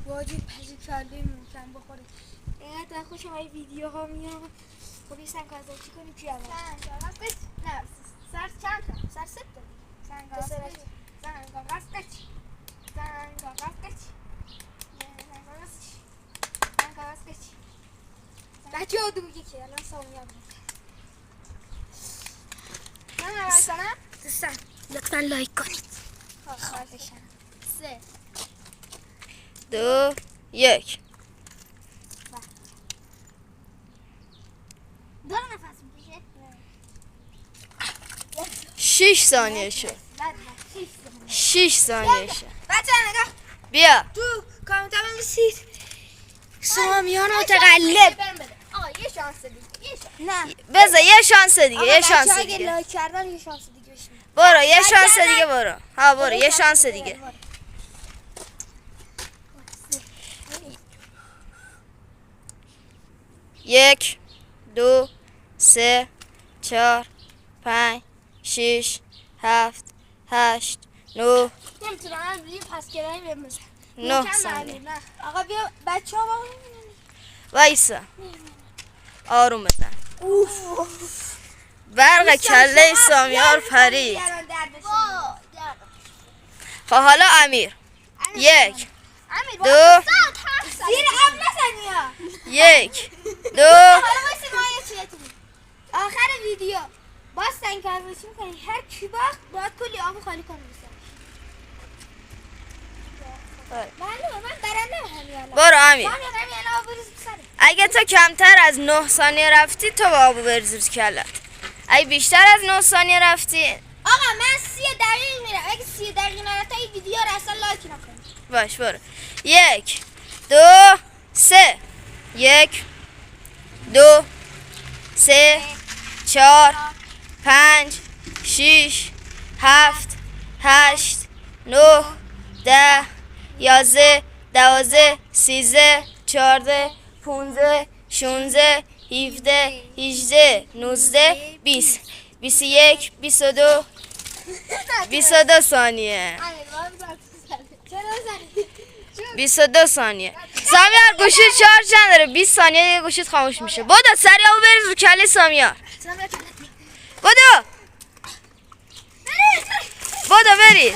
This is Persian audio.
واجب پزی کله محکم بخوره. اینقدر خوشم این ویدیوها میاد. خب یه سنگ کازا چی کنی چی اول؟ سنگ راست کچ. نه سر چند تا؟ سر 7 تا. سنگ راست کچ. سنگ راست کچ. سنگ راست کچ. سنگ راست کچ. بچه ها دوگه که الان سامی هم نه رایتانه؟ دوستان لطفا لایک کنید. خواهشم 3 2 1 دو نفس میکشه 6 ثانیه شد. 6 ثانیه شد. بچه نگاه بیا تو کامنت ها بنویسید سامیان متقلب. آقا یه شانس دیگه یه شانس. نه بذار یه شانس دیگه. یه بچه شانس اگه دیگه. لایک کردن یه شانس دیگه بشیم. برو یه شانس دیگه برو. ها برو یه شانس دیگه. 1 2 3 4 5 6 7 8 9 نمیتونم روی پس گرایی بمزن 9 ثانیه. آقا بیا بچه ها با وایسا آروم بزن. برق کله سامیار پرید. خب حالا امیر 1 2 زیر اب نزنی ها 1 2 حالا بایستی ما یه چیه تو آخر ویدیو باز سنگ کاربشی میکنی هر کی باخت باید کلی آب خالی کنی معلومه من برنده همین برو امیر. من همین آب بریز سره اگه تو کمتر از 9 ثانیه رفتی تو با آبو بریز رو کلت. اگه بیشتر از 9 ثانیه رفتی آقا من 30 دقیقه میرم اگه 30 دقیقه نرفت این ویدیو رو اصلا لایک نکنی باش برو 1 2 3 1 2 3 4 5 6 7 8 9 10 11 12 13 14 15 16 17 18 19 20 21 22 22 ثانیه چرا زنی 22 ثانیه. سامیار گوشید شارژ نداره. 20 ثانیه دیگه گوشید خاموش میشه. بدو سریع آبو بریز رو کله سامیار. بدو بدو بریز.